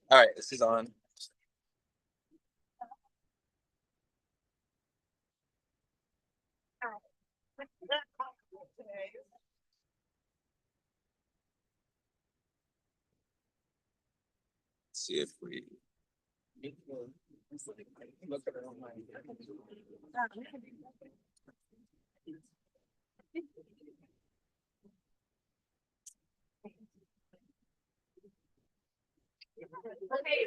All right, this is on. Let's see if we. Okay,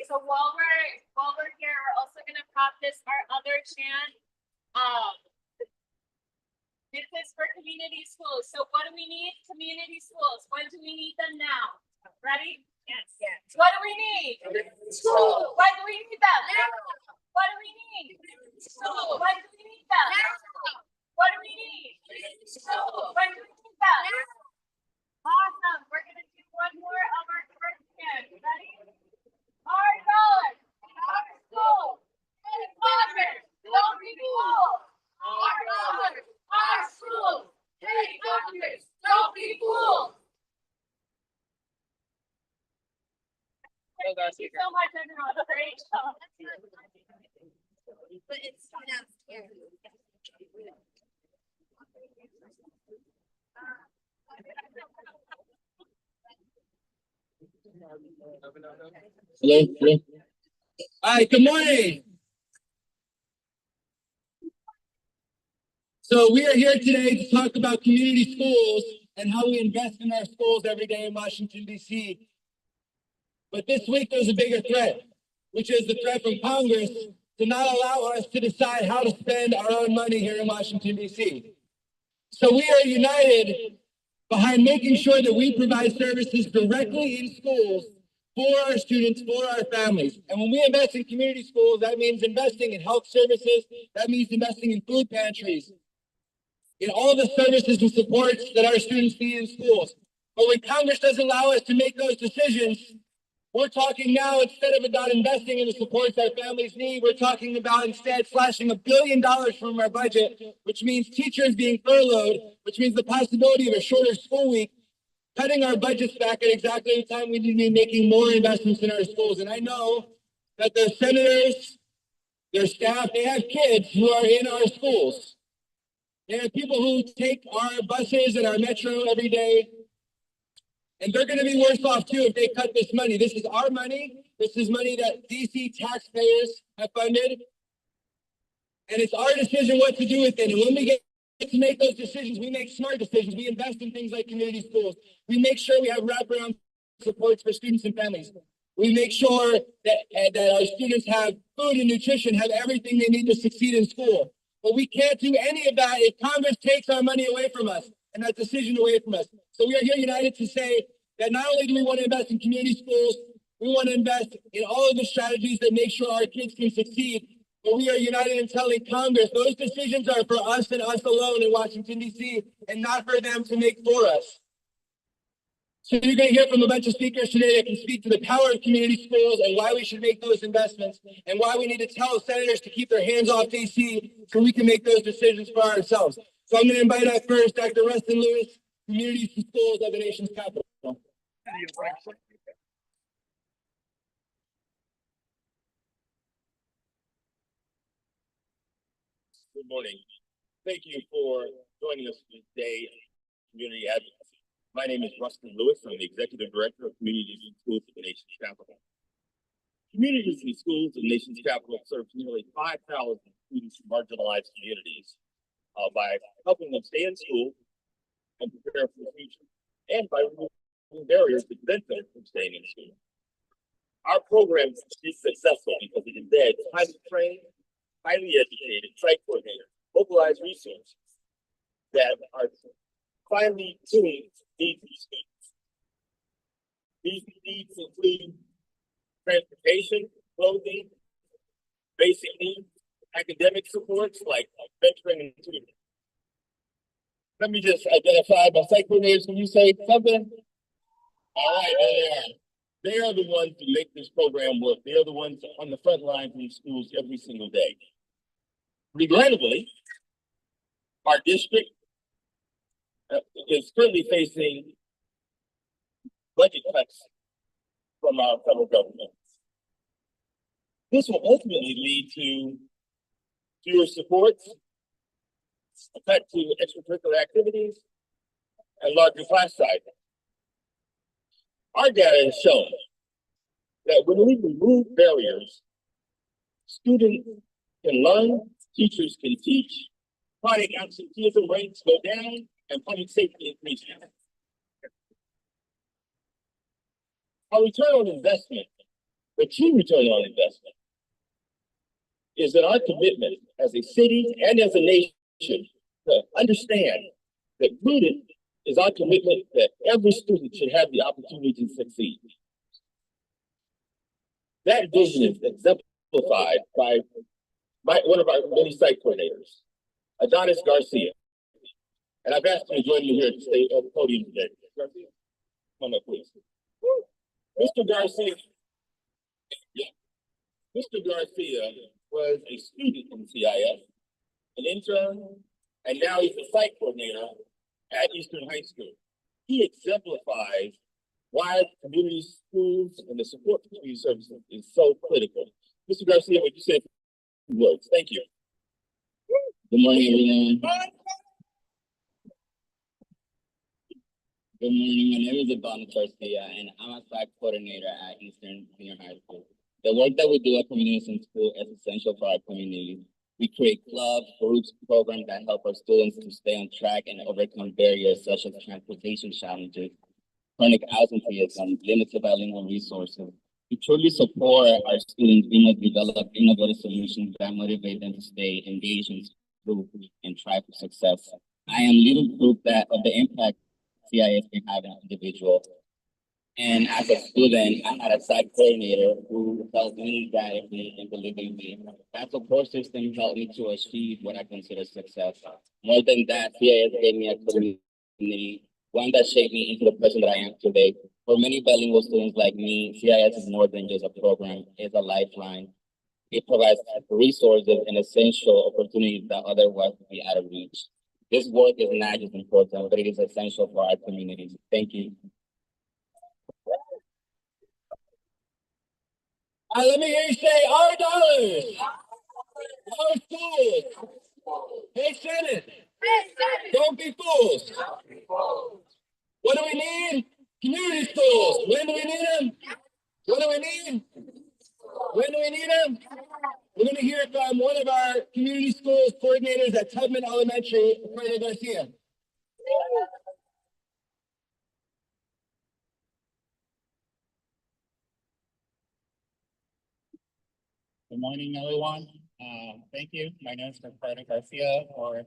so while we're here, we're also gonna practice our other chant. This is for community schools. So what do we need? Community schools. When do we need them now? Ready? Yes. What do we need? School. When do we need them? Now. What do we need? School. When do we need them? Now. What do we need? School. When do we need them? Now. Awesome. We're gonna do one more of our first chant. Ready? Our knowledge. Our school. And progress. Don't be fooled. Our knowledge. Our school. Hey, doctors, don't be fooled. Thank you so much, everyone. Great job. But it's downstairs. Hello, hello. All right, good morning. So we are here today to talk about community schools and how we invest in our schools every day in Washington, D.C. But this week there's a bigger threat, which is the threat from Congress to not allow us to decide how to spend our own money here in Washington, D.C. So we are united behind making sure that we provide services directly in schools for our students, for our families. And when we invest in community schools, that means investing in health services, that means investing in food pantries, in all the services and supports that our students need in schools. But when Congress doesn't allow us to make those decisions, we're talking now, instead of about investing in the supports our families need, we're talking about instead slashing $1 billion from our budget, which means teachers being furloughed, which means the possibility of a shorter school week, cutting our budgets back at exactly the time we need to be making more investments in our schools. And I know that the senators, their staff, they have kids who are in our schools. There are people who take our buses and our metro every day, and they're going to be worse off too if they cut this money. This is our money. This is money that DC taxpayers have funded, and it's our decision what to do with it. And when we get to make those decisions, we make smart decisions. We invest in things like community schools. We make sure we have wraparound supports for students and families. We make sure that our students have food and nutrition, have everything they need to succeed in school. But we can't do any of that if Congress takes our money away from us and that decision away from us. So we are here united to say that not only do we want to invest in community schools, we want to invest in all of the strategies that make sure our kids can succeed. But we are united in telling Congress those decisions are for us and us alone in Washington, D.C., and not for them to make for us. So you're going to hear from a bunch of speakers today that can speak to the power of community schools and why we should make those investments and why we need to tell senators to keep their hands off D.C. so we can make those decisions for ourselves. So I'm going to invite up first Dr. Rustin Lewis, Community Schools of the Nation's Capital. Good morning. Thank you for joining us today in Community Advocacy. My name is Rustin Lewis. I'm the Executive Director of Communities and Schools of the Nation's Capital. Communities and Schools of the Nation's Capital serves nearly 5,000 students from marginalized communities by helping them stay in school and prepare for the future, and by removing barriers to prevent them from staying in school. Our program is successful because it embeds highly trained, highly educated site coordinators, localized resources that are finely tuned to meet these needs. These needs include transportation, clothing, basic needs, academic supports like mentoring and tutoring. Let me just identify my site coordinators. Can you say something? All right, there they are. They are the ones who make this program work. They are the ones on the front lines in schools every single day. Regrettably, our district is currently facing budget cuts from our federal government. This will ultimately lead to fewer supports, a cut to extracurricular activities, and larger class sizes. Our data has shown that when we remove barriers, students can learn, teachers can teach, chronic absenteeism rates go down, and public safety increases. Our return on investment, the true return on investment, is that our commitment as a city and as a nation to understand that rooted is our commitment that every student should have the opportunity to succeed. That vision is exemplified by one of our many site coordinators, Adonis Garcia. And I've asked him to join me here to stay at the podium today. Garcia, come on up, please. Mr. Garcia, Mr. Garcia was a student in CIS, an intern, and now he's a site coordinator at Eastern High School. He exemplifies why community schools and the support for community services is so critical. Mr. Garcia, would you say a few words? Thank you. Good morning, everyone. Good morning. My name is Adonis Garcia, and I'm a site coordinator at Eastern Senior High School. The work that we do at Communities in School is essential for our community. We create clubs, groups, programs that help our students to stay on track and overcome barriers such as transportation challenges, chronic absenteeism, limited bilingual resources. To truly support our students, we must develop innovative solutions that motivate them to stay engaged in school and try for success. I am leading proof that of the impact CIS can have on an individual. And as a student, I had a site coordinator who helped me, guide me, and believed in me. That support system helped me to achieve what I consider success. More than that, CIS gave me a community, one that shaped me into the person that I am today. For many bilingual students like me, CIS is more than just a program, it's a lifeline. It provides resources and essential opportunities that otherwise would be out of reach. This work is not just important, but it is essential for our communities. Thank you. Let me hear you say our dollars, our schools. Hey, Senate, don't be fools. What do we need? Community schools. When do we need them? What do we need? When do we need them? We're going to hear from one of our community schools coordinators at Tubman Elementary, Fredo Garcia. Good morning, everyone. Thank you. My name is Fredo Garcia, or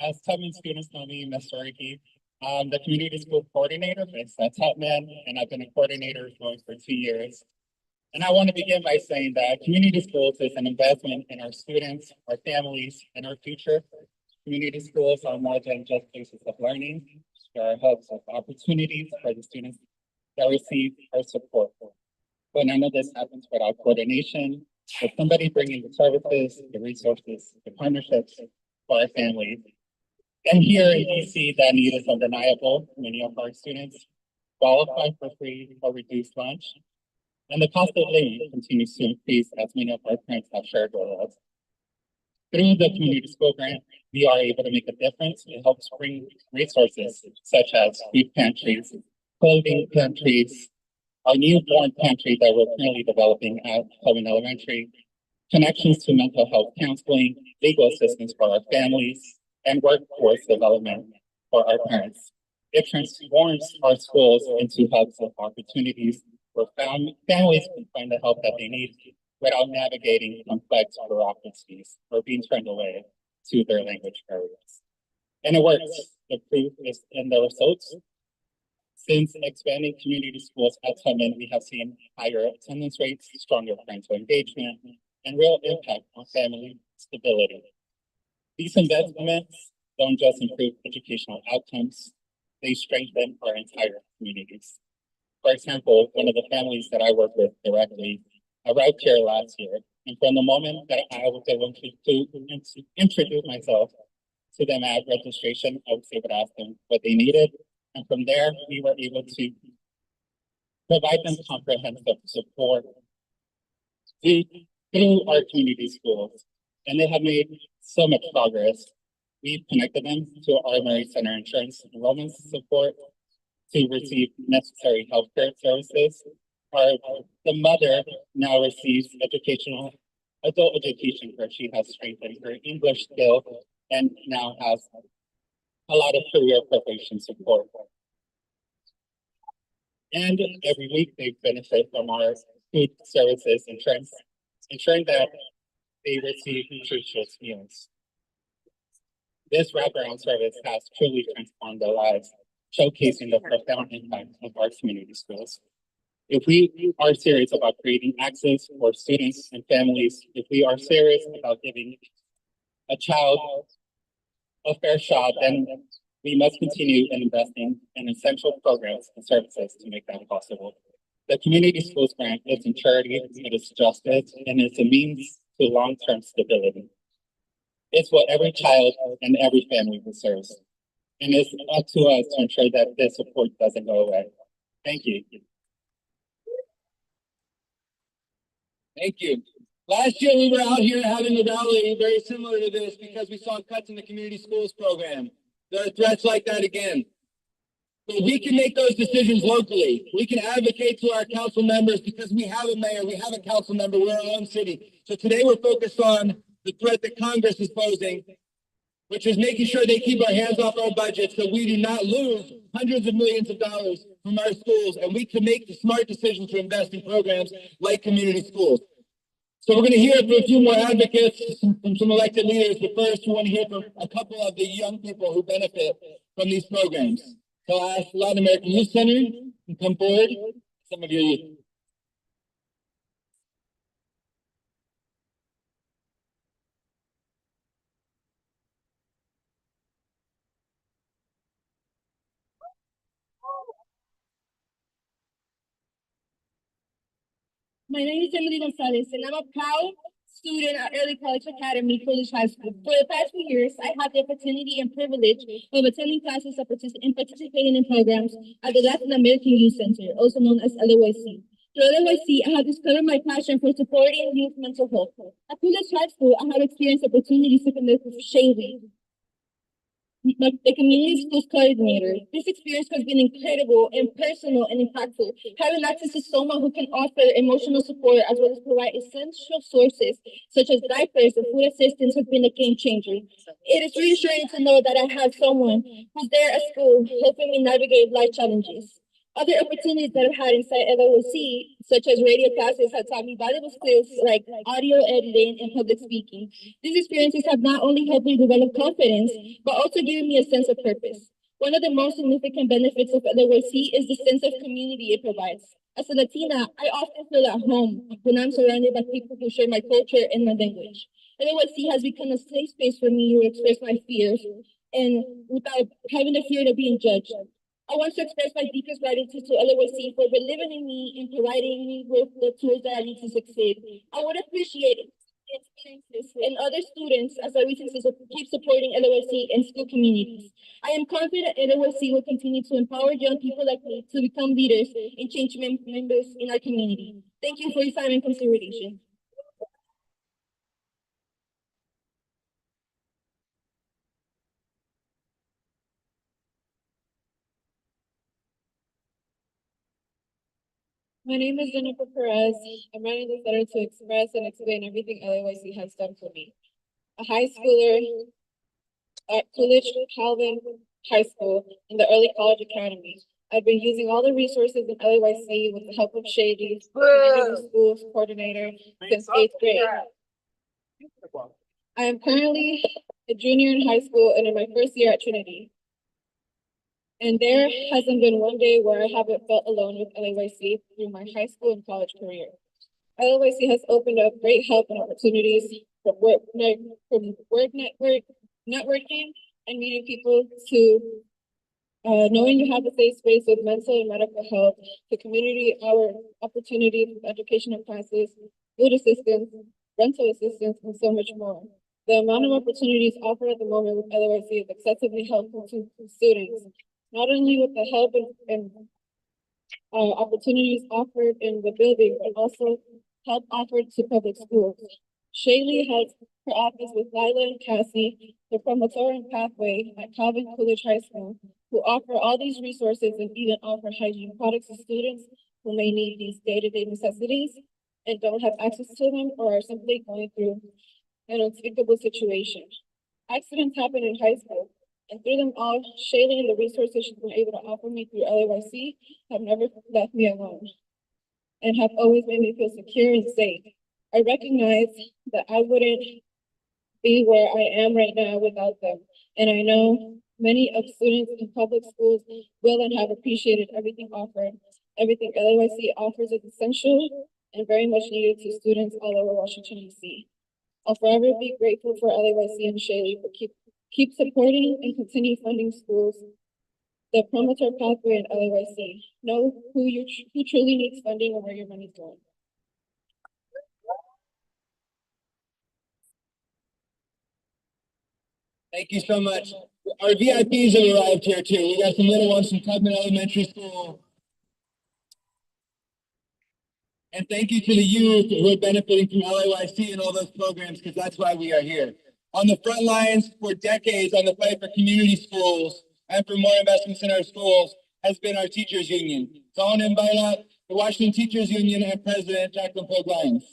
as Tubman students know me, Mr. Ricky. I'm the community school coordinator based at Tubman, and I've been a coordinator going for 2 years. And I want to begin by saying that community schools is an investment in our students, our families, and our future. Community schools are more than just places of learning. They are hubs of opportunities for the students that receive our support. But none of this happens without coordination, with somebody bringing the services, the resources, the partnerships for our families. And here in DC, that need is undeniable. Many of our students qualify for free or reduced lunch. And the cost of living continues to increase, as many of our parents have shared with us. Through the community school grant, we are able to make a difference. It helps bring resources such as food pantries, clothing pantries, our newborn pantry that we're currently developing at Tubman Elementary, connections to mental health counseling, legal assistance for our families, and workforce development for our parents. It transforms our schools into hubs of opportunities where families can find the help that they need without navigating complex bureaucracies or being turned away to their language barriers. And it works. The proof is in the results. Since expanding community schools at Tubman, we have seen higher attendance rates, stronger parental engagement, and real impact on family stability. These investments don't just improve educational outcomes, they strengthen our entire communities. For example, one of the families that I work with directly arrived here last year. And from the moment that I was able to introduce myself to them at registration, I was able to ask them what they needed. And from there, we were able to provide them comprehensive support through our community schools. And they have made so much progress. We've connected them to our Murray Center Insurance Enrollment Support to receive necessary healthcare services. The mother now receives adult education where she has strengthened her English skill and now has a lot of career preparation support. And every week they benefit from our food services insurance, ensuring that they receive nutritious meals. This wraparound service has truly transformed their lives, showcasing the profound impact of our community schools. If we are serious about creating access for students and families, if we are serious about giving a child a fair shot, then we must continue investing in essential programs and services to make that possible. The Community Schools Grant is in charity, it is justice, and it's a means to long-term stability. It's what every child and every family deserves. And it's up to us to ensure that this support doesn't go away. Thank you. Thank you. Last year, we were out here having a rally very similar to this because we saw cuts in the community schools program. There are threats like that again. So we can make those decisions locally. We can advocate to our council members because we have a mayor, we have a council member, we're our own city. So today we're focused on the threat that Congress is posing, which is making sure they keep our hands off our budget so we do not lose hundreds of millions of dollars from our schools, and we can make the smart decision to invest in programs like community schools. So we're going to hear from a few more advocates, from some elected leaders, but first we want to hear from a couple of the young people who benefit from these programs. So I ask Latin American Youth Center to come forward. Some of your youth. My name is Emily Gonzalez, and I'm a proud student at Early College Academy, Coolidge High School. For the past few years, I had the opportunity and privilege of attending classes and participating in programs at the Latin American Youth Center, also known as LAYC. Through LAYC, I have discovered my passion for supporting youth mental health. At Coolidge High School, I have experienced opportunities to connect with Shaylee, the community schools coordinator. This experience has been incredible and personal and impactful. Having access to someone who can offer emotional support as well as provide essential sources such as diapers and food assistance has been a game changer. It is reassuring to know that I have someone who's there at school helping me navigate life challenges. Other opportunities that I've had inside LAYC, such as radio classes, have taught me valuable skills like audio editing and public speaking. These experiences have not only helped me develop confidence, but also given me a sense of purpose. One of the most significant benefits of LAYC is the sense of community it provides. As a Latina, I often feel at home when I'm surrounded by people who share my culture and my language. LAYC has become a safe space for me to express my fears and without having the fear of being judged. I want to express my deepest gratitude to LAYC for believing in me and providing me with the tools that I need to succeed. I would appreciate it experiences and other students as I recently keep supporting LAYC and school communities. I am confident LAYC will continue to empower young people like me to become leaders and change members in our community. Thank you for your time and consideration. My name is Jennifer Perez. I'm writing this letter to express and explain everything LAYC has done for me. A high schooler at Coolidge Calvin High School in the Early College Academy. I've been using all the resources in LAYC with the help of Shady, community schools coordinator, since 8th grade. I am currently a junior in high school and in my first year at Trinity. And there hasn't been one day where I haven't felt alone with LAYC through my high school and college career. LAYC has opened up great help and opportunities from work networking and meeting people to Knowing you have a safe space with mental and medical health, the community hour opportunity for educational classes, food assistance, rental assistance, and so much more. The amount of opportunities offered at the moment with LOIC is excessively helpful to students, not only with the help and opportunities offered in the building, but also help offered to public schools. Shaylee has her office with Lila and Cassie, the promotorium pathway at Calvin Coolidge High School, who offer all these resources and even offer hygiene products to students who may need these day-to-day necessities and don't have access to them or are simply going through an unspeakable situation. Accidents happen in high school, and through them all, Shaylee and the resources she's been able to offer me through LAYC have never left me alone and have always made me feel secure and safe. I recognize that I wouldn't be where I am right now without them, and I know many of students in public schools will and have appreciated everything offered. Everything LAYC offers is essential and very much needed to students all over Washington, D.C. I'll forever be grateful for LAYC and Shaylee for keep supporting and continue funding schools, the promoter pathway and LAYC. Know who truly needs funding and where your money's going. Thank you so much. Our VIPs have arrived here too. We got some little ones from Tubman Elementary School. And thank you to the youth who are benefiting from LAYC and all those programs, because that's why we are here. On the front lines for decades on the fight for community schools and for more investments in our schools has been our teachers union. So I want to invite up the Washington Teachers Union and President Jacqueline Pogue-Lyons.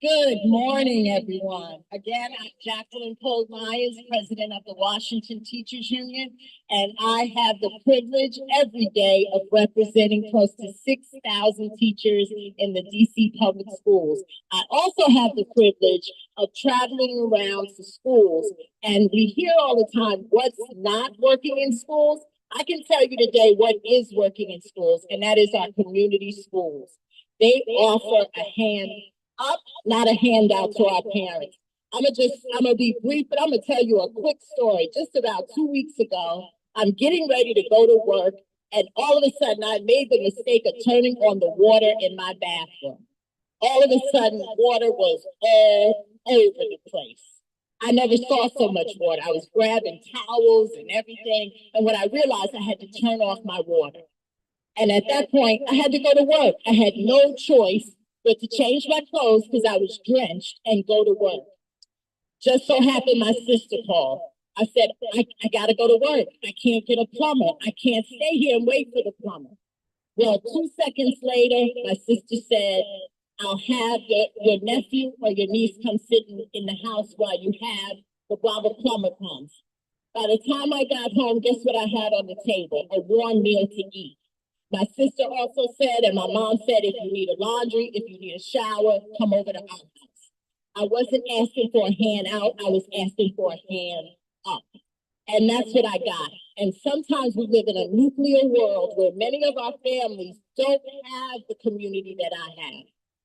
Good morning, everyone. Again, I'm Jacqueline Pogue-Lyons, president of the Washington Teachers Union, and I have the privilege every day of representing close to 6,000 teachers in the DC public schools. I also have the privilege of traveling around to schools, and we hear all the time what's not working in schools. I can tell you today what is working in schools, and that is our community schools. They offer a hand up, not a handout to our parents. I'm gonna be brief, but I'm gonna tell you a quick story. Just about 2 weeks ago, I'm getting ready to go to work, and all of a sudden I made the mistake of turning on the water in my bathroom. All of a sudden, water was all over the place. I never saw so much water. I was grabbing towels and everything, and when I realized I had to turn off my water. And at that point, I had to go to work. I had no choice but to change my clothes because I was drenched and go to work. Just so happened my sister called. I said, I gotta go to work. I can't get a plumber. I can't stay here and wait for the plumber. Well, 2 seconds later, my sister said, I'll have your nephew or your niece come sit in the house while you have while the plumber comes. By the time I got home, guess what I had on the table? A warm meal to eat. My sister also said, and my mom said, if you need a laundry, if you need a shower, come over to our house. I wasn't asking for a hand out, I was asking for a hand up. And that's what I got. And sometimes we live in a nuclear world where many of our families don't have the community that I have.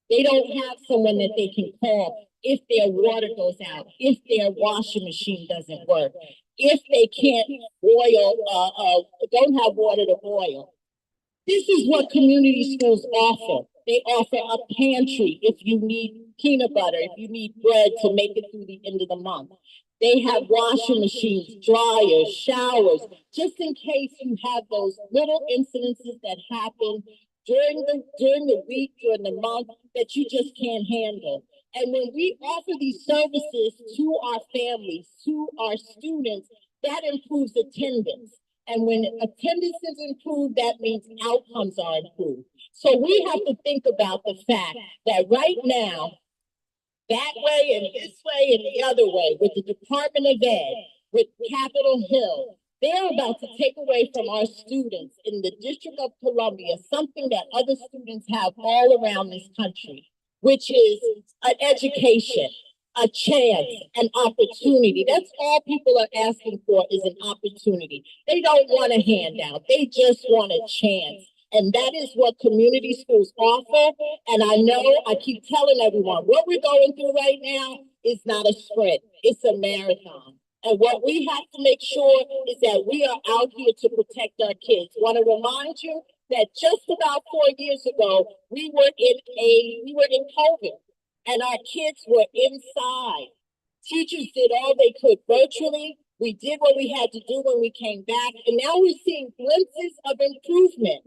They don't have someone that they can call if their water goes out, if their washing machine doesn't work, if they can't boil, don't have water to boil. This is what community schools offer. They offer a pantry if you need peanut butter, if you need bread to make it through the end of the month. They have washing machines, dryers, showers, just in case you have those little incidences that happen during the week, during the month that you just can't handle. And when we offer these services to our families, to our students, that improves attendance. And when attendance is improved, that means outcomes are improved. So we have to think about the fact that right now, that way and this way and the other way, with the Department of Ed, with Capitol Hill, they're about to take away from our students in the District of Columbia something that other students have all around this country, which is an education, a chance, an opportunity. That's all people are asking for is an opportunity. They don't want a handout. They just want a chance. And that is what community schools offer. And I know I keep telling everyone what we're going through right now is not a sprint. It's a marathon. And what we have to make sure is that we are out here to protect our kids. Want to remind you that just about 4 years ago, we were in COVID and our kids were inside. Teachers did all they could virtually. We did what we had to do when we came back, and now we're seeing glimpses of improvement.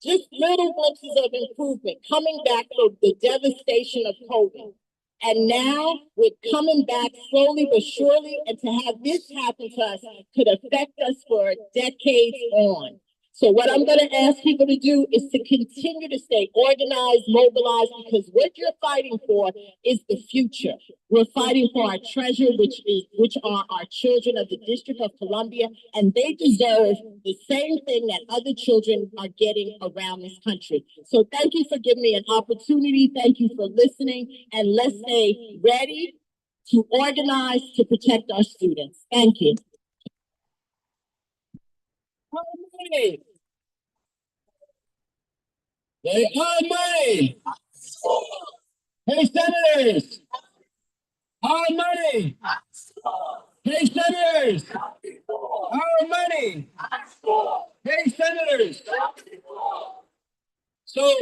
Just little glimpses of improvement coming back from the devastation of COVID. And now we're coming back slowly but surely, and to have this happen to us could affect us for decades on. So what I'm going to ask people to do is to continue to stay organized, mobilized, because what you're fighting for is the future. We're fighting for our treasure, which are our children of the District of Columbia, and they deserve the same thing that other children are getting around this country. So thank you for giving me an opportunity. Thank you for listening, and let's stay ready to organize to protect our students. Thank you. Money. They are money. Hey, senators. Our money. Hey, senators. Our money. Hey, senators. So,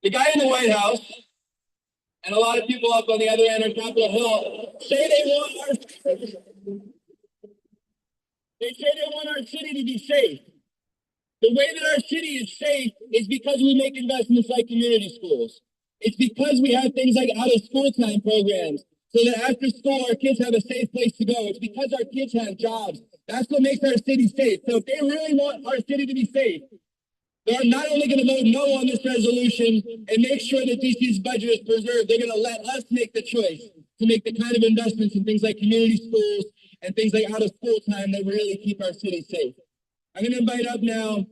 the guy in the White House and a lot of people up on the other end on Capitol Hill say they want our city to be safe. The way that our city is safe is because we make investments like community schools. It's because we have things like out of school time programs, so that after school our kids have a safe place to go. It's because our kids have jobs. That's what makes our city safe. So if they really want our city to be safe, they're not only going to vote no on this resolution and make sure that DC's budget is preserved, they're going to let us make the choice to make the kind of investments in things like community schools and things like out of school time that really keep our city safe. I'm going to invite up now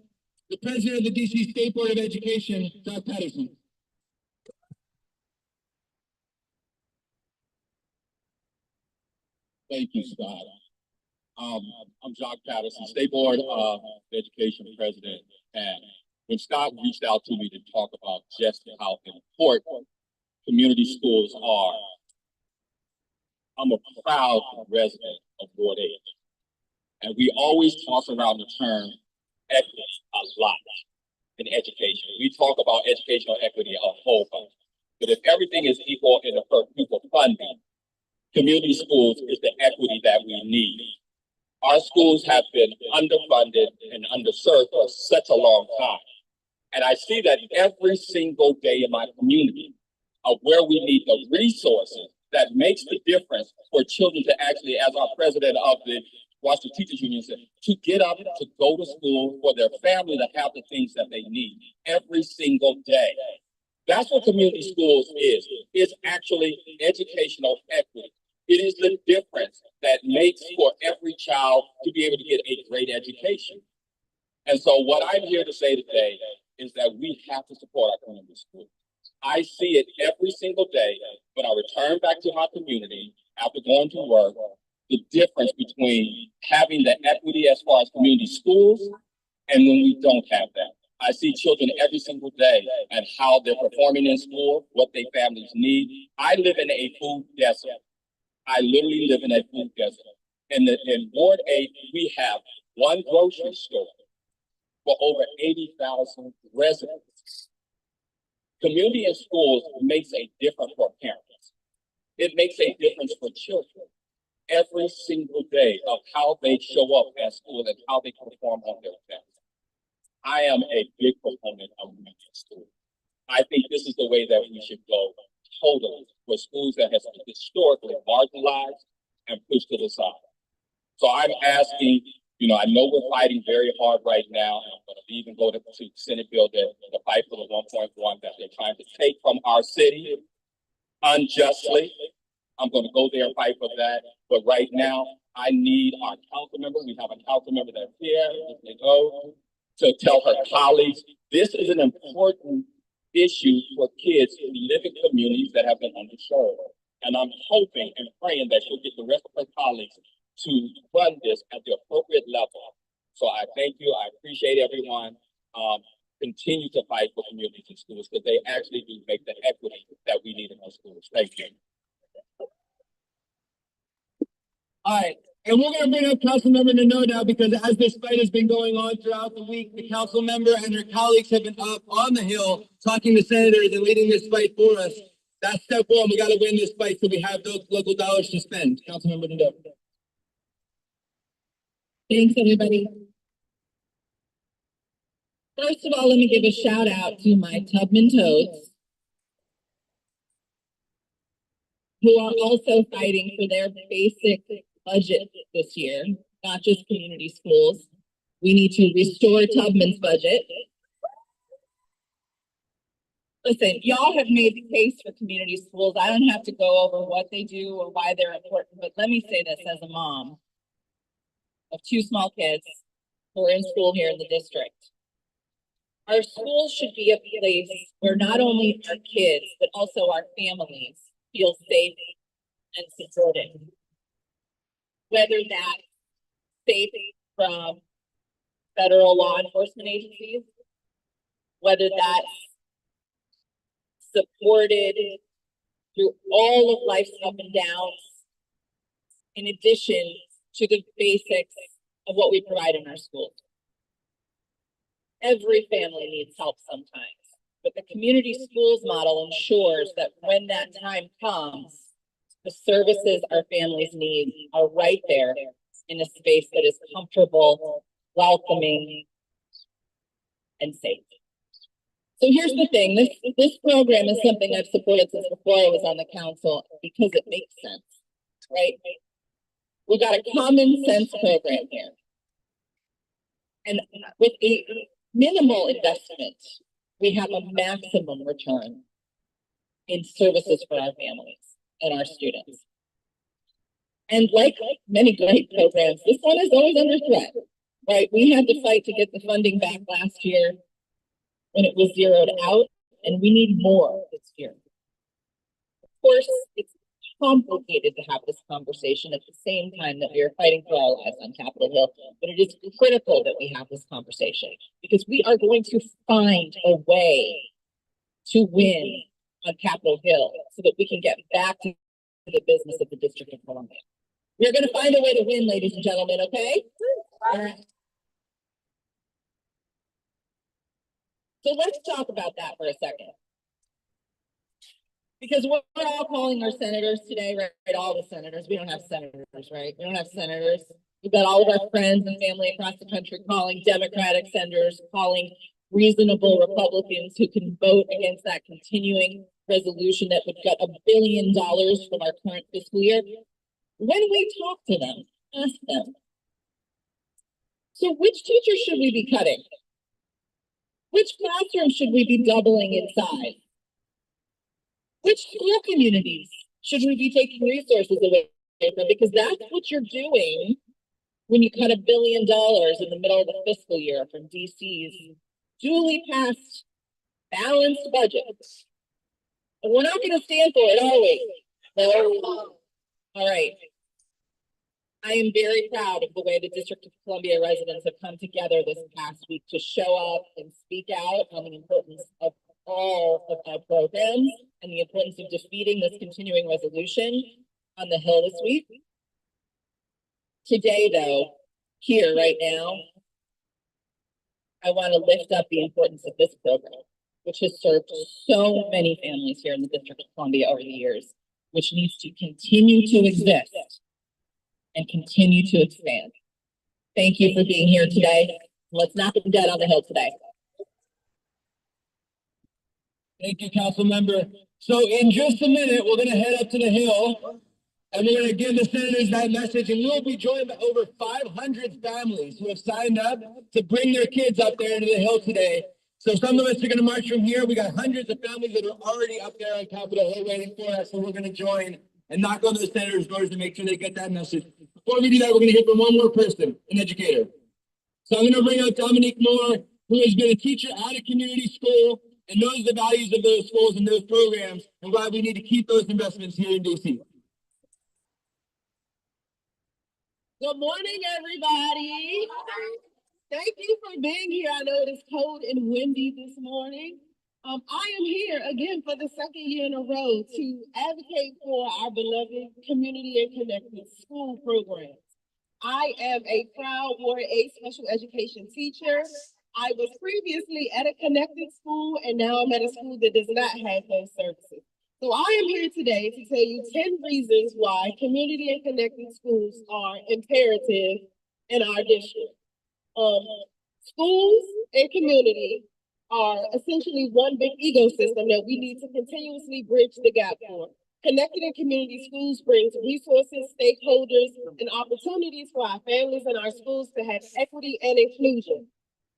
the president of the DC State Board of Education, Doug Patterson. Thank you, Scott. I'm Jock Patterson, State Board of Education President. And when Scott reached out to me to talk about just how important community schools are, I'm a proud resident of Ward 8. And we always toss around the term equity a lot in education. We talk about educational equity a whole bunch. But if everything is equal in the per pupil funding, community schools is the equity that we need. Our schools have been underfunded and underserved for such a long time. And I see that every single day in my community of where we need the resources that makes the difference for children to actually, as our president of the Washington Teachers Union said, to get up, to go to school, for their family to have the things that they need every single day. That's what community schools is. It's actually educational equity. It is the difference that makes for every child to be able to get a great education. And so what I'm here to say today is that we have to support our community schools. I see it every single day when I return back to my community after going to work, the difference between having the equity as far as community schools and when we don't have that. I see children every single day and how they're performing in school, what their families need. I live in a food desert. I literally live in a food desert. In Ward 8, we have one grocery store for over 80,000 residents. Community in schools makes a difference for parents. It makes a difference for children every single day of how they show up at school and how they perform on their tests. I am a big proponent of community schools. I think this is the way that we should go totally for schools that have been historically marginalized and pushed to the side. So I'm asking, I know we're fighting very hard right now, and I'm going to even go to Senate bill to fight for the 1.1 that they're trying to take from our city unjustly. I'm going to go there and fight for that. But right now, I need our council member. We have a council member that's here, they go, to tell her colleagues, this is an important issue for kids who live in communities that have been underserved. And I'm hoping and praying that she'll get the rest of her colleagues to run this at the appropriate level. So I thank you. I appreciate everyone. Continue to fight for communities in schools because they actually do make the equity that we need in our schools. Thank you. All right, and we're gonna bring up Councilmember Nadeau now because as this fight has been going on throughout the week, the council member and her colleagues have been up on the Hill talking to senators and leading this fight for us. That's step one. We gotta win this fight so we have those local dollars to spend. Councilmember Nadeau. Thanks, everybody. First of all, let me give a shout out to my Tubman Toads, who are also fighting for their basic budget this year, not just community schools. We need to restore Tubman's budget. Listen, y'all have made the case for community schools. I don't have to go over what they do or why they're important, but let me say this as a mom of two small kids who are in school here in the district. Our schools should be a place where not only our kids, but also our families feel safe and supported. Whether that's safe from federal law enforcement agencies, whether that's supported through all of life's up and downs, in addition to the basics of what we provide in our schools. Every family needs help sometimes, but the community schools model ensures that when that time comes, the services our families need are right there in a space that is comfortable, welcoming, and safe. So here's the thing, this program is something I've supported since before I was on the council because it makes sense, right? We got a common sense program here. And with a minimal investment, we have a maximum return in services for our families and our students. And like many great programs, this one is always under threat, right? We had to fight to get the funding back last year when it was zeroed out, and we need more this year. Of course, it's complicated to have this conversation at the same time that we are fighting for our lives on Capitol Hill, but it is critical that we have this conversation because we are going to find a way to win on Capitol Hill so that we can get back to the business of the District of Columbia. We're going to find a way to win, ladies and gentlemen, okay? All right. So let's talk about that for a second. Because we're all calling our senators today, right? All the senators. We don't have senators, right? We don't have senators. We've got all of our friends and family across the country calling Democratic senators, calling reasonable Republicans who can vote against that continuing resolution that would cut $1 billion from our current fiscal year. When we talk to them, ask them, so which teachers should we be cutting? Which classroom should we be doubling in size? Which school communities should we be taking resources away from? Because that's what you're doing when you cut $1 billion in the middle of the fiscal year from DC's duly passed balanced budget. And we're not going to stand for it, are we? No. All right. I am very proud of the way the District of Columbia residents have come together this past week to show up and speak out on the importance of all of our programs and the importance of defeating this continuing resolution on the Hill this week. Today, though, here right now, I want to lift up the importance of this program, which has served so many families here in the District of Columbia over the years, which needs to continue to exist and continue to expand. Thank you for being here today. Let's knock them dead on the Hill today. Thank you, council member. So in just a minute, we're gonna head up to the Hill and we're gonna give the senators that message, and we'll be joined by over 500 families who have signed up to bring their kids up there to the Hill today. So some of us are gonna march from here. We got hundreds of families that are already up there on Capitol Hill waiting for us, so we're gonna join and knock on those senators' doors to make sure they get that message. Before we do that, we're gonna hear from one more person, an educator. So I'm gonna bring out Dominique Moore, who has been a teacher at a community school and knows the values of those schools and those programs and why we need to keep those investments here in DC. Good morning, everybody. Thank you for being here. I know it is cold and windy this morning, I am here again for the second year in a row to advocate for our beloved community and connected school programs. I am a proud Ward 8 special education teacher. I was previously at a connected school and now I'm at a school that does not have those services. So I am here today to tell you 10 reasons why community and connected schools are imperative in our district. Schools and community are essentially one big ecosystem that we need to continuously bridge the gap for. Connected and community schools brings resources, stakeholders, and opportunities for our families and our schools to have equity and inclusion.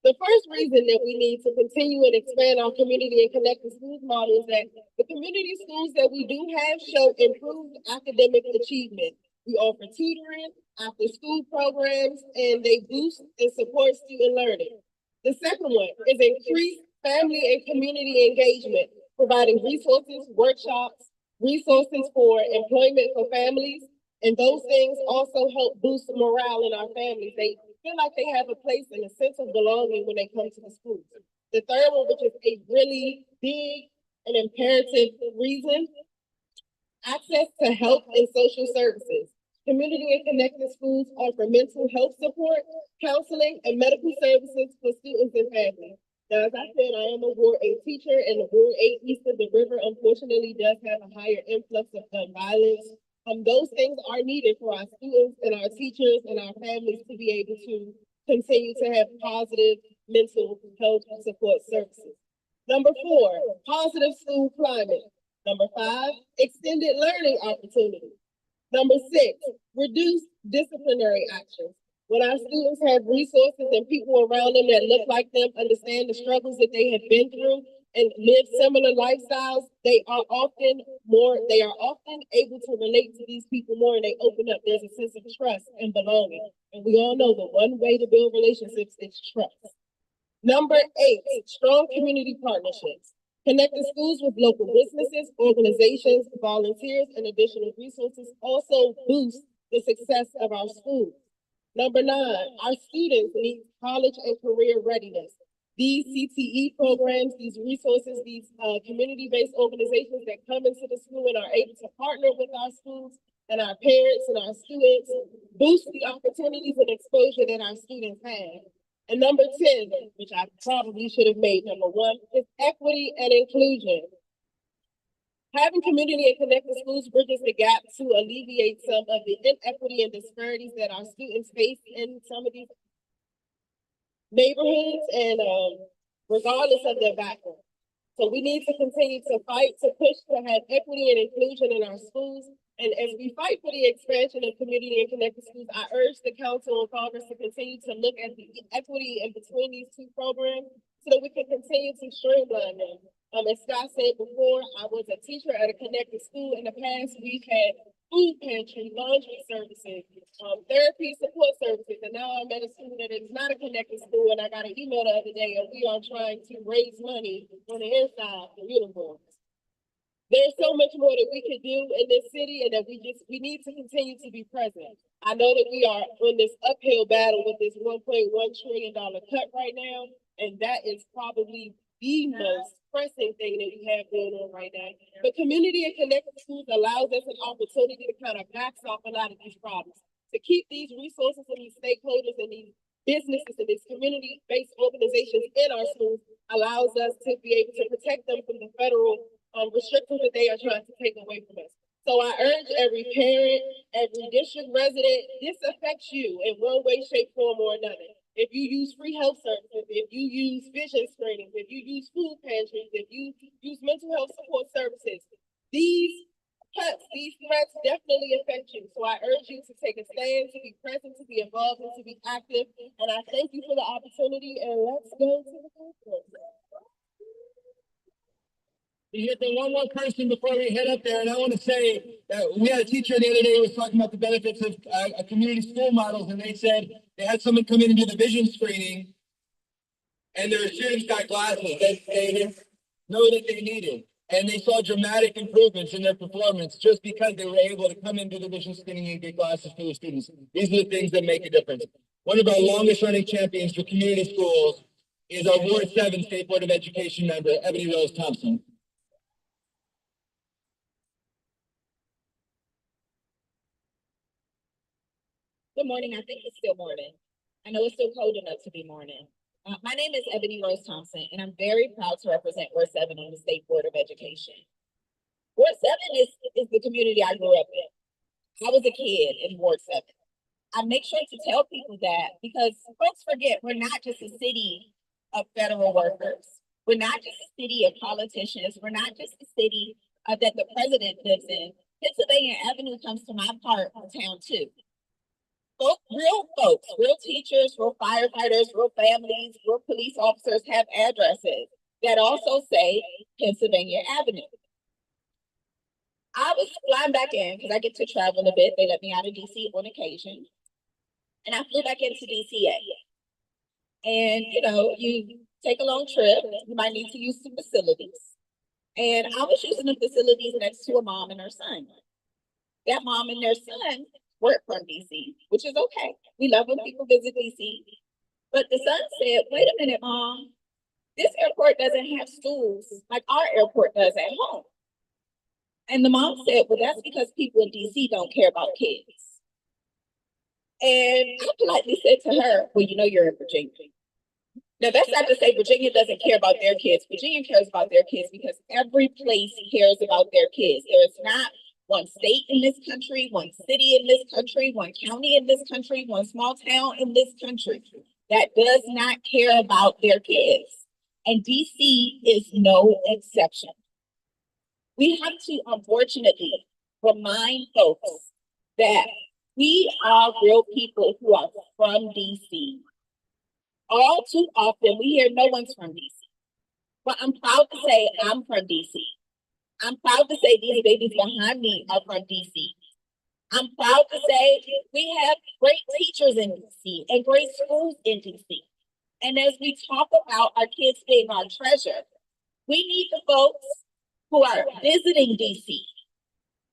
The first reason that we need to continue and expand our community and connected schools model is that the community schools that we do have show improved academic achievement. We offer tutoring, after-school programs, and they boost and support student learning. The second one is increased family and community engagement, providing resources, workshops, resources for employment for families, and those things also help boost morale in our families. They feel like they have a place and a sense of belonging when they come to the schools. The third one, which is a really big and imperative reason, access to health and social services. Community and connected schools offer mental health support, counseling, and medical services for students and families. Now, as I said, I am a Ward 8 teacher, and the Ward 8 east of the river, unfortunately, does have a higher influx of gun violence. Those things are needed for our students and our teachers and our families to be able to continue to have positive mental health support services. Number 4, positive school climate. Number 5, extended learning opportunities. Number 6, reduce disciplinary actions. When our students have resources and people around them that look like them, understand the struggles that they have been through, and live similar lifestyles, they are often able to relate to these people more, and they open up. There's a sense of trust and belonging. And we all know the one way to build relationships is trust. Number 8, strong community partnerships. Connected schools with local businesses, organizations, volunteers, and additional resources also boost the success of our schools. Number 9, our students need college and career readiness. These CTE programs, these resources, these community-based organizations that come into the school and are able to partner with our schools and our parents and our students boost the opportunities and exposure that our students have. And number 10, which I probably should have made number 1, is equity and inclusion. Having community and connected schools bridges the gap to alleviate some of the inequity and disparities that our students face in some of these neighborhoods and regardless of their background. So we need to continue to fight, to push to have equity and inclusion in our schools. And as we fight for the expansion of community and connected schools, I urge the council and Congress to continue to look at the equity in between these two programs so that we can continue to streamline them. As Scott said before, I was a teacher at a connected school. In the past, we've had food pantry, laundry services, therapy support services, and now I'm at a school that is not a connected school, and I got an email the other day, and we are trying to raise money on the inside for uniforms. There's so much more that we can do in this city, and that we need to continue to be present. I know that we are on this uphill battle with this $1.1 trillion cut right now, and that is probably the most pressing thing that we have going on right now. But community and connected schools allows us an opportunity to kind of box off a lot of these problems, to keep these resources and these stakeholders and these businesses and these community-based organizations in our schools allows us to be able to protect them from the federal restrictions that they are trying to take away from us. So I urge every parent, every district resident, this affects you in one way, shape, form, or another. If you use free health services, if you use vision screenings, if you use food pantries, if you use mental health support services, these cuts, these threats definitely affect you. So I urge you to take a stand, to be present, to be involved, and to be active. And I thank you for the opportunity, and let's go to the conference. We hit the one more person before we head up there, and I want to say that we had a teacher the other day who was talking about the benefits of community school models, and they said they had someone come in and do the vision screening, and their students got glasses that they didn't know that they needed, and they saw dramatic improvements in their performance just because they were able to come in, do the vision screening, and get glasses for the students. These are the things that make a difference. One of our longest running champions for community schools is our Ward 7 State Board of Education member, Ebony Rose Thompson. Good morning. I think it's still morning. I know it's still cold enough to be morning. My name is Ebony Rose Thompson, and I'm very proud to represent Ward 7 on the State Board of Education. Ward 7 is the community I grew up in. I was a kid in Ward 7. I make sure to tell people that because folks forget we're not just a city of federal workers. We're not just a city of politicians. We're not just a city that the president lives in. Pennsylvania Avenue comes to my part of town too. Real folks, real teachers, real firefighters, real families, real police officers have addresses that also say Pennsylvania Avenue. I was flying back in because I get to travel a bit. They let me out of DC on occasion. And I flew back into DCA. And, you know, you take a long trip, you might need to use some facilities. And I was using the facilities next to a mom and her son. That mom and their son work from DC, which is okay. We love when people visit DC. But the son said, wait a minute, Mom, this airport doesn't have stools like our airport does at home. And the mom said, well, that's because people in DC don't care about kids. And I politely said to her, well, you know, you're in Virginia. Now, that's not to say Virginia doesn't care about their kids. Virginia cares about their kids because every place cares about their kids. There is not one state in this country, one city in this country, one county in this country, one small town in this country that does not care about their kids. And DC is no exception. We have to, unfortunately, remind folks that we are real people who are from DC. All too often, we hear no one's from DC. But I'm proud to say I'm from DC. I'm proud to say these babies behind me are from DC. I'm proud to say we have great teachers in DC and great schools in DC. And as we talk about our kids being our treasure, we need the folks who are visiting DC,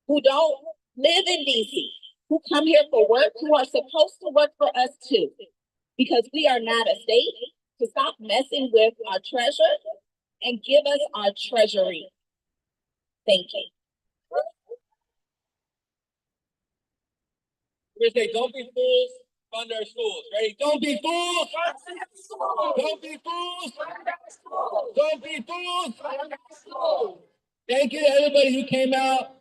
who don't live in DC, who come here for work, who are supposed to work for us too, because we are not a state, to stop messing with our treasure and give us our treasury. Thank you. We're gonna say, don't be fools, fund our schools. Ready? Don't be fools. Don't be fools. Don't be fools. Thank you to everybody who came out.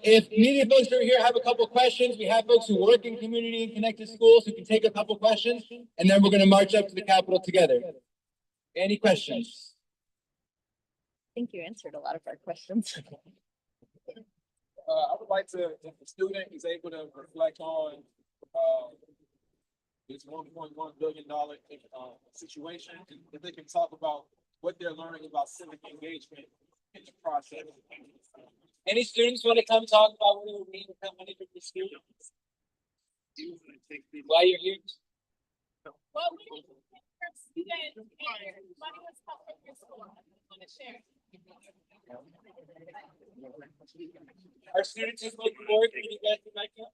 If media folks are here have a couple questions, we have folks who work in community and connected schools who can take a couple questions, and then we're going to march up to the Capitol together. Any questions? I think you answered a lot of our questions. I would like to, if the student is able to reflect on, this $1.1 billion situation, if they can talk about what they're learning about civic engagement in the process. Any students want to come talk about what it would mean to come money from the students? While you're here. Well, we need to hear from students and money was come from your school. I want to share. Our students just looking forward to you guys tonight. Okay.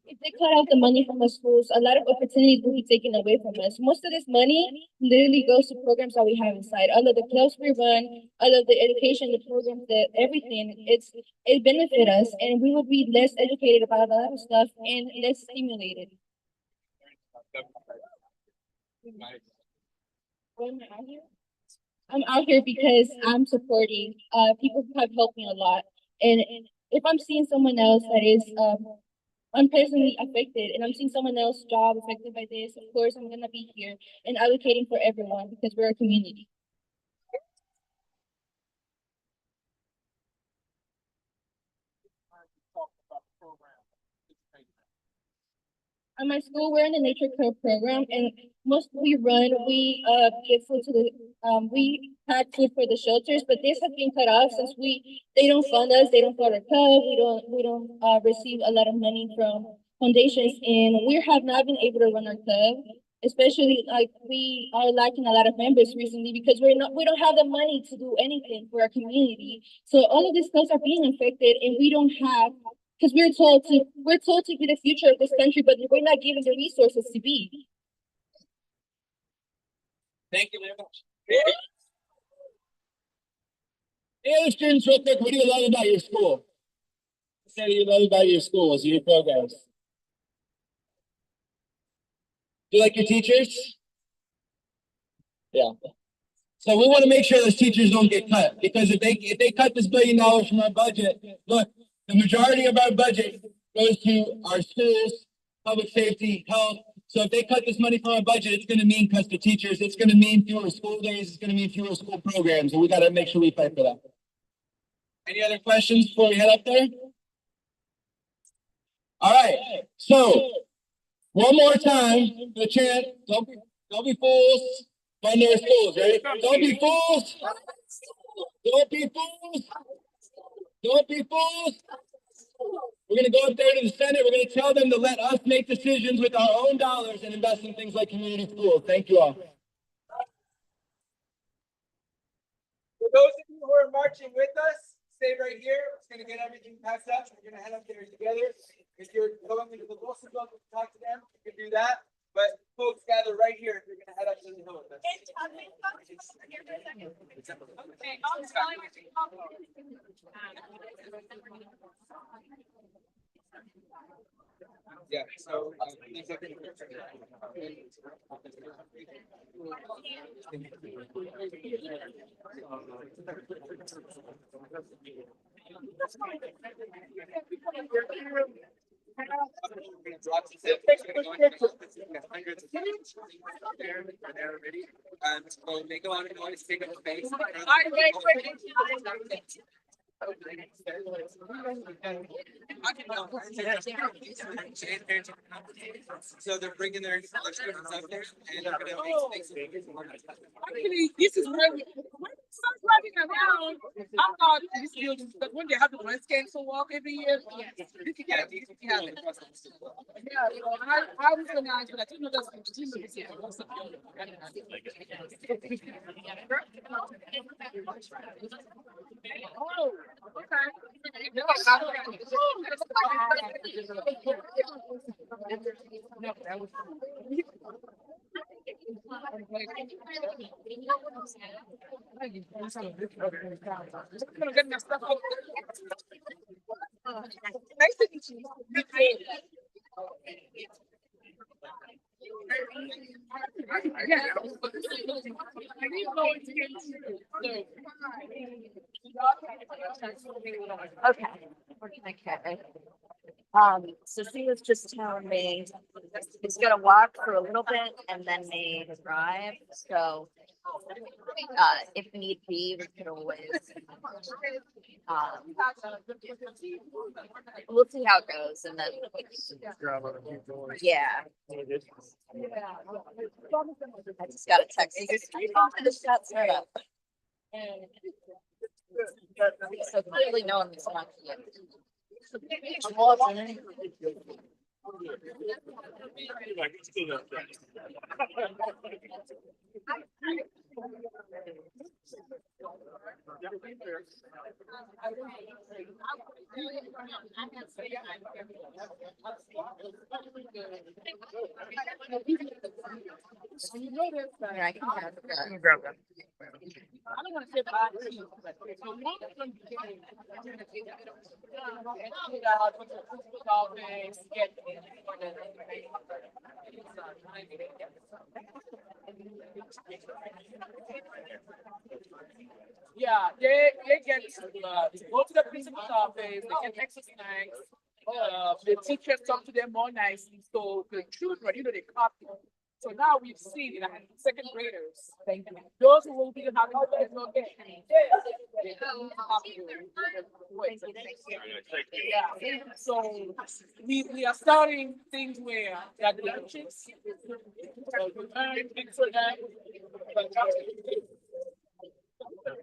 If they cut out the money from the schools, a lot of opportunities will be taken away from us. Most of this money literally goes to programs that we have inside. All of the clubs we run, all of the education, the programs, everything, it benefit us, and we would be less educated about a lot of stuff and less stimulated. I'm out here because I'm supporting people who have helped me a lot, and if I'm seeing someone else that is I'm personally affected and I'm seeing someone else's job affected by this, of course I'm gonna be here and advocating for everyone because we're a community. At my school, we're in the Nature Club program, and most we give food to the we pack food for the shelters, but this has been cut off since they don't fund us, they don't fund our club, we don't receive a lot of money from foundations, and we have not been able to run our club Especially like we are lacking a lot of members recently because we don't have the money to do anything for our community. So all of these things are being affected and we don't have, because we're told to be the future of this country, but we're not given the resources to be. Thank you very much. Hey, other students, real quick, what do you love about your school? What do you love about your schools, your programs? Do you like your teachers? Yeah. So we want to make sure those teachers don't get cut, because if they cut this $1 billion from our budget, look, the majority of our budget goes to our schools, public safety, health. So if they cut this money from our budget, it's going to mean cuts to teachers. It's going to mean fewer school days. It's going to mean fewer school programs, and we got to make sure we fight for that. Any other questions before we head up there? All right. So one more time, the chant. Don't be fools. Fund their schools. Ready? Don't be fools. Don't be fools. Don't be fools. We're going to go up there to the Senate. We're going to tell them to let us make decisions with our own dollars and invest in things like community schools. Thank you all. For those of you who are marching with us, stay right here. It's going to get everything packed up. We're going to head up there together. If you're going into the Wilson building to talk to them, you can do that. But folks, gather right here if you're going to head up to the hill with us. Yeah, so so make a lot of noise, take up space. So they're bringing their students up there and they're gonna make space. Actually, this is where we start running around. I thought this building, but when they have the breast cancer walk every year, this is yeah, I was organized, but I didn't know that's what the team was here. Oh, okay. No, that was. Get my stuff up. Nice to meet you. Okay, where can I carry? Cecilia was just telling me he's gonna walk for a little bit and then they drive, so if need be, we could always we'll see how it goes and then yeah. I just got a text. I just got set up. So clearly no one was on yet. Yeah, I can grab that. I don't want to say bye to you, but yeah, they get go to the principal's office, they get extra snacks. The teachers talk to them more nicely, so the children, they copy. So now we've seen in second graders, those who will be having yeah. So we are starting things where there are the lunches. So you learn things for that.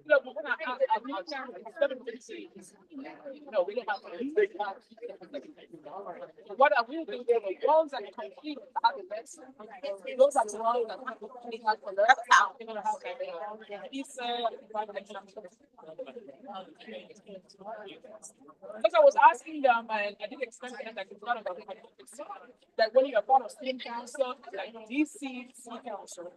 Look, we're gonna, no, we don't have to. What I will do, there are ones that complete are the best. Those are the ones that have to complete are the rest out. They're gonna have this, because I was asking them, and I didn't explain to them that it's not about that when you're part of student council, like DC, city council,